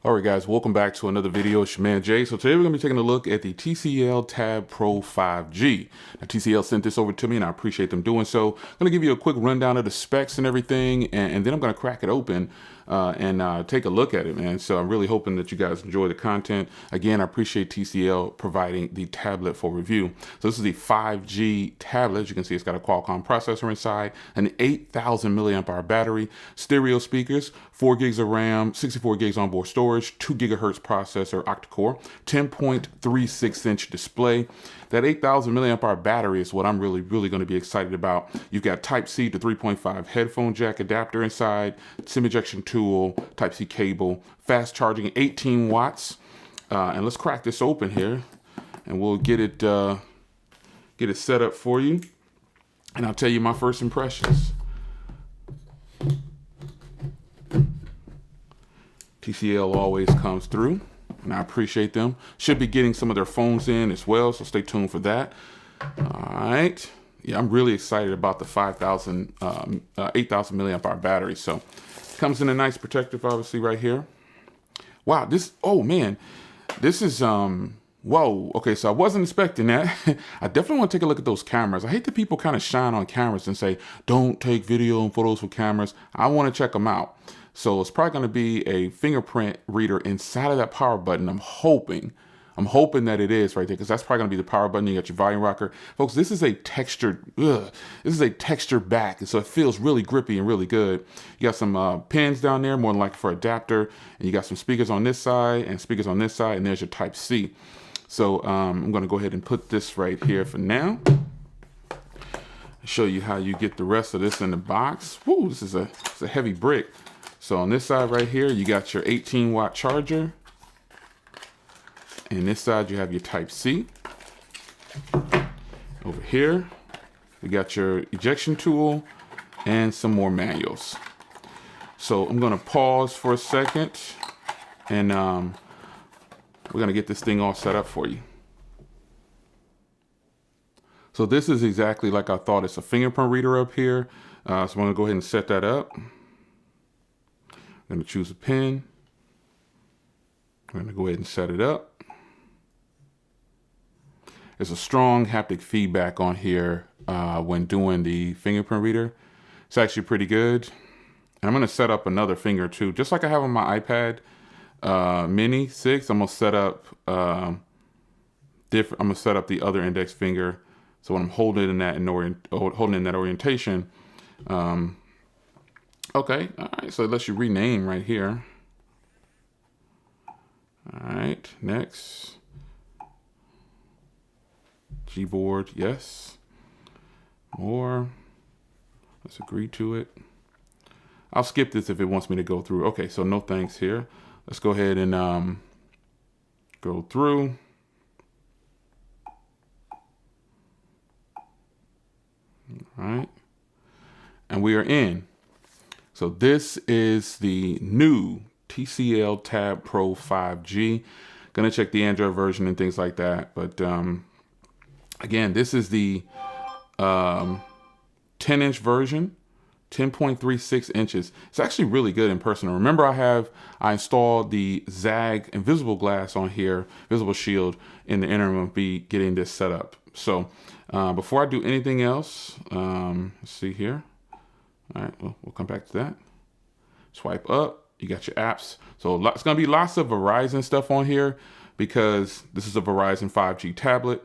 All right, guys, welcome back to another video. It's your man Jay. So today we're going to be taking a look at the TCL Tab Pro 5G. Now, TCL sent this over to me, and I appreciate them doing so. I'm going to give you a quick rundown of the specs and everything, and then I'm going to crack it open and take a look at it, man. So I'm really hoping that you guys enjoy the content. Again, I appreciate TCL providing the tablet for review. So this is the 5G tablet. As you can see, it's got a Qualcomm processor inside, an 8,000 milliamp hour battery, stereo speakers, 4 gigs of RAM, 64 gigs onboard storage, 2 gigahertz processor, octa-core, 10.36 inch display. That 8,000 milliamp hour battery is what I'm really going to be excited about. You've got Type-C to 3.5 headphone jack adapter inside, SIM ejection tool, Type-C cable, fast charging, 18 watts. And let's crack this open here, and we'll get it set up for you, and I'll tell you my first impressions. TCL always comes through, and I appreciate them. Should be getting some of their phones in as well, so stay tuned for that. All right. Yeah, I'm really excited about the 8,000 milliamp hour battery. So comes in a nice protective, obviously, right here. Wow, oh man, this is, whoa. Okay, so I wasn't expecting that. I definitely want to take a look at those cameras. I hate that people kind of shine on cameras and say, don't take video and photos with cameras. I want to check them out. So it's probably going to be a fingerprint reader inside of that power button. I'm hoping that it is right there, because that's probably going to be the power button. You got your volume rocker. Folks, this is a textured back, so it feels really grippy and really good. You got some pins down there, more than likely for adapter, and you got some speakers on this side and speakers on this side, and there's your Type-C. So I'm going to go ahead and put this right here for now. Show you how you get the rest of this in the box. Woo, it's a heavy brick. So on this side right here, you got your 18-watt charger. And this side, you have your Type-C. Over here, we got your ejection tool and some more manuals. So I'm going to pause for a second, and we're going to get this thing all set up for you. So this is exactly like I thought. It's a fingerprint reader up here. So I'm going to go ahead and set that up. I'm going to choose a pin. I'm going to go ahead and set it up. There's a strong haptic feedback on here when doing the fingerprint reader. It's actually pretty good. And I'm going to set up another finger too, just like I have on my iPad Mini 6. I'm going to set up I'm going to set up the other index finger. So when I'm holding in that orientation. Okay, all right, so it lets you rename right here. All right, next. Gboard, yes. More. Let's agree to it. I'll skip this if it wants me to go through. Okay, so no thanks here. Let's go ahead and go through. All right, and we are in. So this is the new TCL Tab Pro 5G. Gonna check the Android version and things like that. But again, this is the 10-inch version, 10.36 inches. It's actually really good in person. Remember, I installed the ZAG invisible glass on here, visible shield, in the interim of me getting this set up. So before I do anything else, let's see here. All right, well, we'll come back to that. Swipe up, you got your apps. So it's gonna be lots of Verizon stuff on here because this is a Verizon 5G tablet.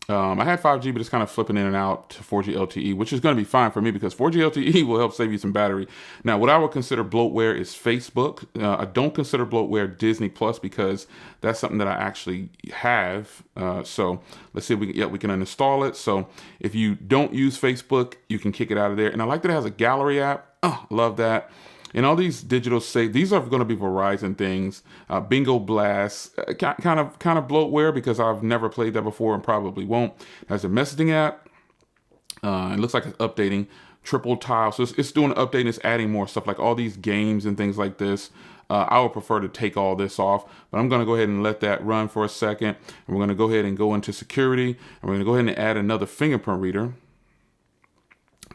I had 5G, but it's kind of flipping in and out to 4G LTE, which is going to be fine for me because 4G LTE will help save you some battery. Now, what I would consider bloatware is Facebook. I don't consider bloatware Disney Plus because that's something that I actually have. So let's see if we can uninstall it. So if you don't use Facebook, you can kick it out of there. And I like that it has a gallery app. Oh, love that. And all these digital these are going to be Verizon things. Bingo Blast, kind of bloatware because I've never played that before and probably won't. Has a messaging app. It looks like it's updating. Triple tile, so it's doing an update and it's adding more stuff like all these games and things like this. I would prefer to take all this off, but I'm going to go ahead and let that run for a second. And we're going to go ahead and go into security, and we're going to go ahead and add another fingerprint reader.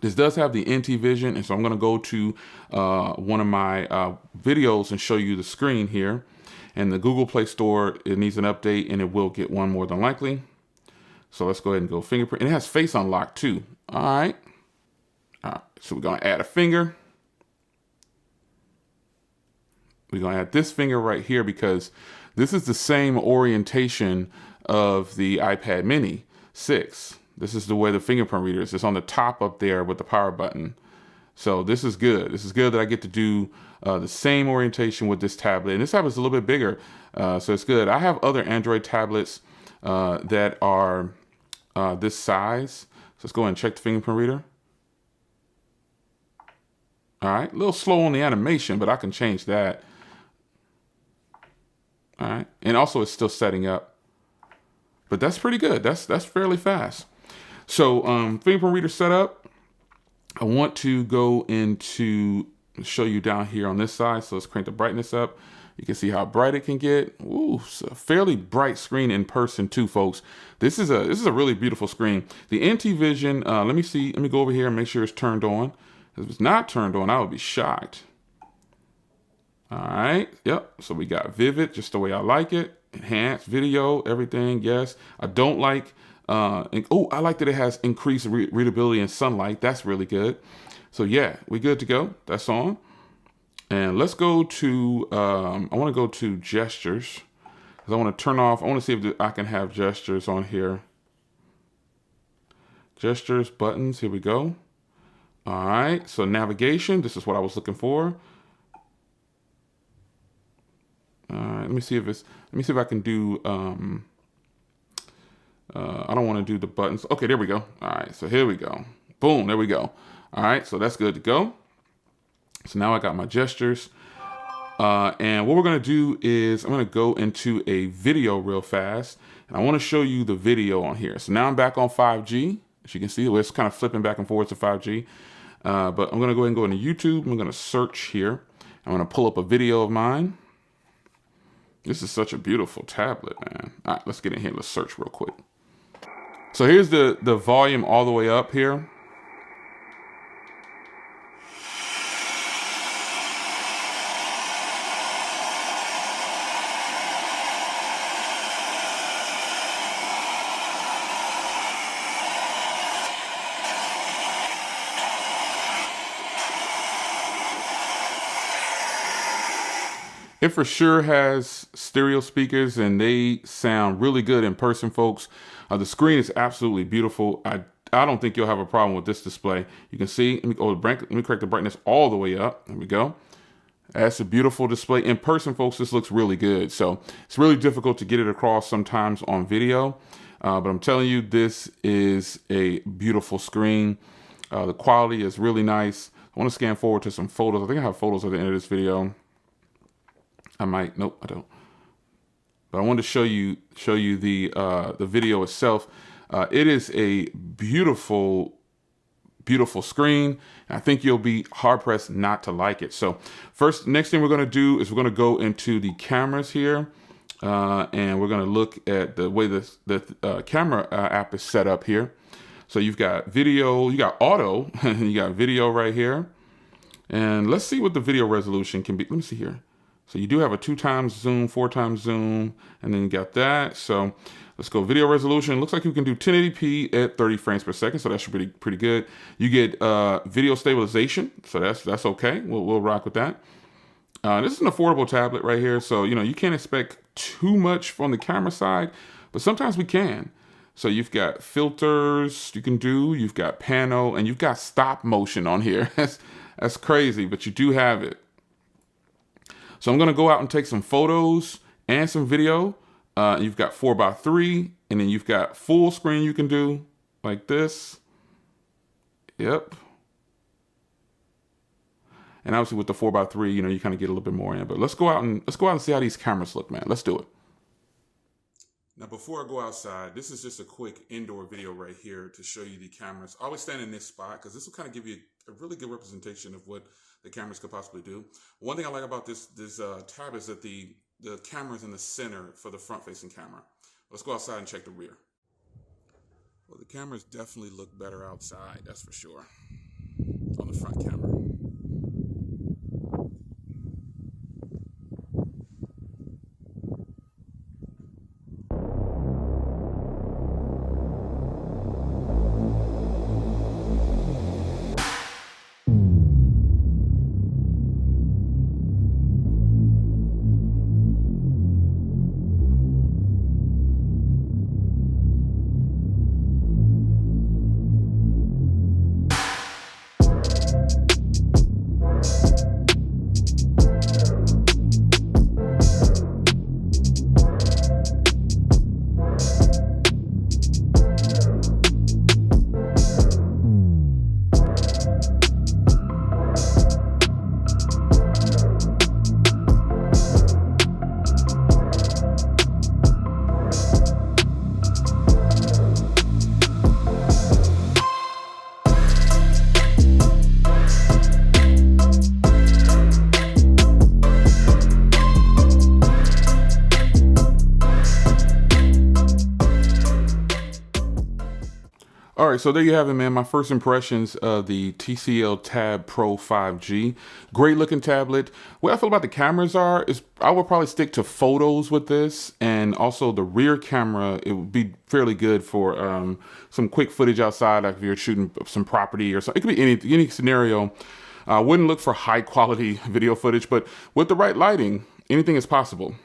This does have the NT Vision, and so I'm going to go to one of my videos and show you the screen here. And the Google Play Store, it needs an update, and it will get one more than likely. So let's go ahead and go fingerprint. And it has face unlock too. All right. So we're going to add a finger. We're going to add this finger right here because this is the same orientation of the iPad Mini 6. This is the way the fingerprint reader is. It's on the top up there with the power button. So this is good. This is good that I get to do the same orientation with this tablet. And this tablet's a little bit bigger, so it's good. I have other Android tablets that are this size. So let's go ahead and check the fingerprint reader. All right, a little slow on the animation, but I can change that. All right, and also it's still setting up, but that's pretty good. That's fairly fast. So fingerprint reader setup. I want to go into show you down here on this side. So let's crank the brightness up. You can see how bright it can get. Ooh, it's a fairly bright screen in person too, folks. This is a really beautiful screen. The NT Vision. Let me see. Let me go over here and make sure it's turned on. If it's not turned on, I would be shocked. All right. Yep. So we got vivid, just the way I like it. Enhanced video, everything. Yes. I don't like. I like that it has increased readability in sunlight. That's really good. So yeah, we good to go. That's on. And let's go to. I want to go to gestures because I want to turn off. I want to see if I can have gestures on here. Gestures, buttons. Here we go. All right, so navigation, this is what I was looking for. All right, let me see if I can do, I don't want to do the buttons. Okay, there we go. All right, so here we go. Boom, there we go. All right, so that's good to go. So now I got my gestures. And what we're gonna do is I'm gonna go into a video real fast. And I wanna show you the video on here. So now I'm back on 5G. As you can see, it's kind of flipping back and forth to 5G. But I'm going to go ahead and go into YouTube. I'm going to search here. I'm going to pull up a video of mine. This is such a beautiful tablet, man. All right, let's get in here. Let's search real quick. So here's the volume all the way up here. It for sure has stereo speakers and they sound really good in person, folks. The screen is absolutely beautiful. I don't think you'll have a problem with this display. You can see, let me crank the brightness all the way up. There we go. That's a beautiful display. In person, folks, this looks really good. So it's really difficult to get it across sometimes on video. But I'm telling you, this is a beautiful screen. The quality is really nice. I want to scan forward to some photos. I think I have photos at the end of this video. I might, nope, I don't. But I wanted to show you the video itself. It is a beautiful, beautiful screen. And I think you'll be hard pressed not to like it. So next thing we're going to do is we're going to go into the cameras here. And we're going to look at the way the camera app is set up here. So you've got video, you got auto, and you got video right here. And let's see what the video resolution can be. Let me see here. So you do have a 2x zoom, 4x zoom, and then you got that. So let's go video resolution. It looks like you can do 1080p at 30 frames per second. So that should be pretty good. You get video stabilization. So that's okay. We'll rock with that. This is an affordable tablet right here. So, you can't expect too much from the camera side, but sometimes we can. So you've got filters you can do, you've got pano, and you've got stop motion on here. That's crazy, but you do have it. So I'm going to go out and take some photos and some video. You've got 4:3, and then you've got full screen you can do like this. Yep. And obviously with the 4:3, you kind of get a little bit more in. But let's go out and see how these cameras look, man. Let's do it. Now, before I go outside, this is just a quick indoor video right here to show you the cameras. I always stand in this spot because this will kind of give you a really good representation of what the cameras could possibly do. One thing I like about this tab is that the camera's in the center for the front-facing camera. Let's go outside and check the rear. Well, the cameras definitely look better outside, that's for sure, on the front camera. All right, so there you have it, man. My first impressions of the TCL Tab Pro 5G. Great looking tablet. What I feel about the cameras is I would probably stick to photos with this, and also the rear camera, it would be fairly good for some quick footage outside, like if you're shooting some property or something. It could be any scenario. I wouldn't look for high quality video footage, but with the right lighting, anything is possible.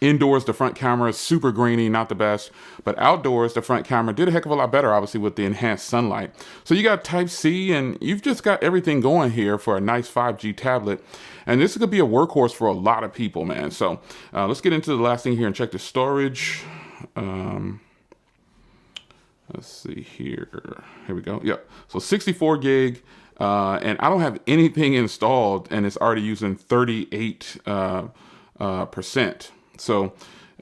Indoors, the front camera is super grainy, not the best. But outdoors, the front camera did a heck of a lot better, obviously, with the enhanced sunlight. So you got Type-C, and you've just got everything going here for a nice 5G tablet. And this could be a workhorse for a lot of people, man. So let's get into the last thing here and check the storage. Let's see here. Here we go. Yep. So 64 gig. And I don't have anything installed, and it's already using 38%. So,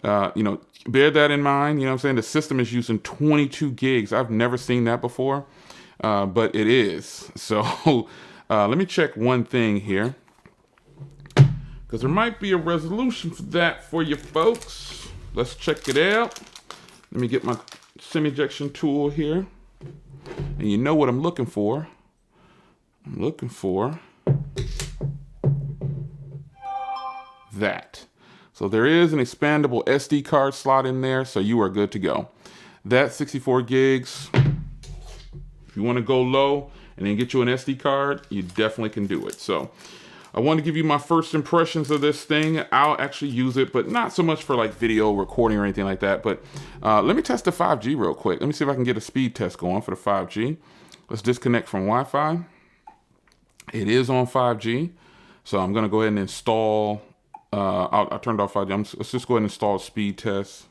bear that in mind. You know what I'm saying? The system is using 22 gigs. I've never seen that before, but it is. So let me check one thing here, because there might be a resolution for that for you folks. Let's check it out. Let me get my SIM ejection tool here. And you know what I'm looking for. I'm looking for that. So there is an expandable SD card slot in there, so you are good to go. That 64 gigs, if you want to go low and then get you an SD card, you definitely can do it. So I want to give you my first impressions of this thing. I'll actually use it, but not so much for like video recording or anything like that. But let me test the 5G real quick. Let me see if I can get a speed test going for the 5G. Let's disconnect from Wi-Fi. It is on 5G. So I'm going to go ahead and install... I turned off 5G. Let's just go ahead and install a speed test.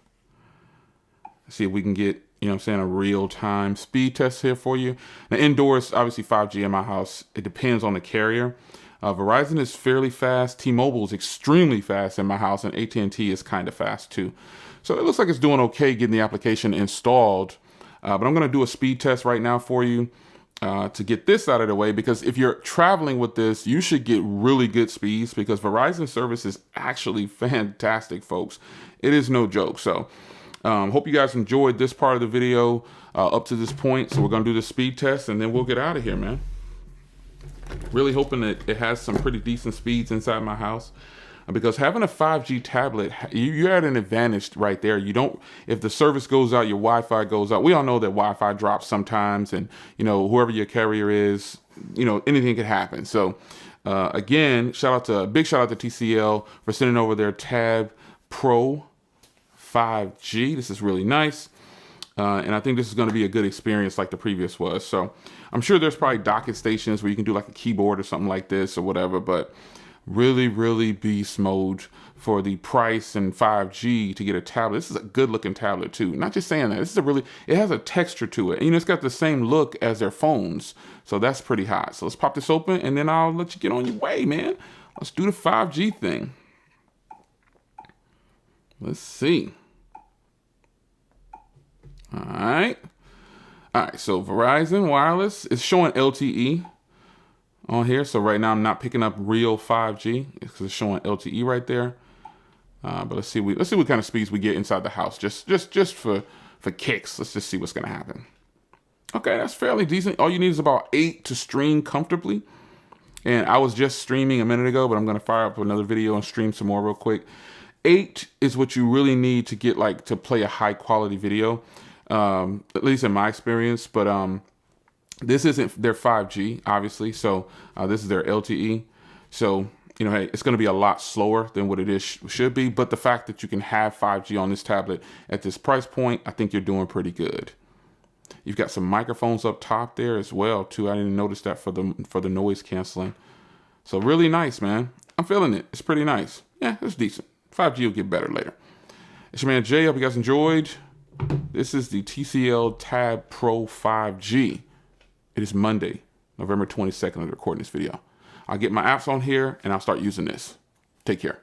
See if we can get, you know what I'm saying, a real-time speed test here for you. Now, indoors, obviously 5G in my house. It depends on the carrier. Verizon is fairly fast. T-Mobile is extremely fast in my house, and AT&T is kind of fast too. So it looks like it's doing okay getting the application installed. But I'm going to do a speed test right now for you. To get this out of the way, because if you're traveling with this, you should get really good speeds, because Verizon service is actually fantastic, folks. It is no joke. So hope you guys enjoyed this part of the video up to this point. So we're going to do the speed test, and then we'll get out of here, man. Really hoping that it has some pretty decent speeds inside my house. Because having a 5G tablet, you're at an advantage right there. You don't, if the service goes out, your Wi-Fi goes out. We all know that Wi-Fi drops sometimes, and whoever your carrier is, anything could happen. So again, big shout out to TCL for sending over their Tab Pro 5G. This is really nice. And I think this is going to be a good experience like the previous was. So I'm sure there's probably docket stations where you can do like a keyboard or something like this or whatever, but really beast mode for the price and 5G to get a tablet. This is a good looking tablet too. Not just saying that. This is it has a texture to it. And, it's got the same look as their phones. So that's pretty hot. So let's pop this open, and then I'll let you get on your way, man. Let's do the 5G thing. Let's see. All right. So Verizon Wireless is showing LTE on here. So right now I'm not picking up real 5G because it's showing LTE right there. But let's see what kind of speeds we get inside the house. Just for kicks. Let's just see what's gonna happen. Okay, that's fairly decent. All you need is about 8 to stream comfortably. And I was just streaming a minute ago, but I'm gonna fire up another video and stream some more real quick. 8 is what you really need to get to play a high quality video. At least in my experience, but this isn't their 5G, obviously, so this is their LTE. So, hey, it's going to be a lot slower than what it should be, but the fact that you can have 5G on this tablet at this price point, I think you're doing pretty good. You've got some microphones up top there as well, too. I didn't notice that for the noise canceling. So really nice, man. I'm feeling it. It's pretty nice. Yeah, it's decent. 5G will get better later. It's your man Jay. Hope you guys enjoyed. This is the TCL Tab Pro 5G. It is Monday, November 22nd. I'm recording this video. I'll get my apps on here and I'll start using this. Take care.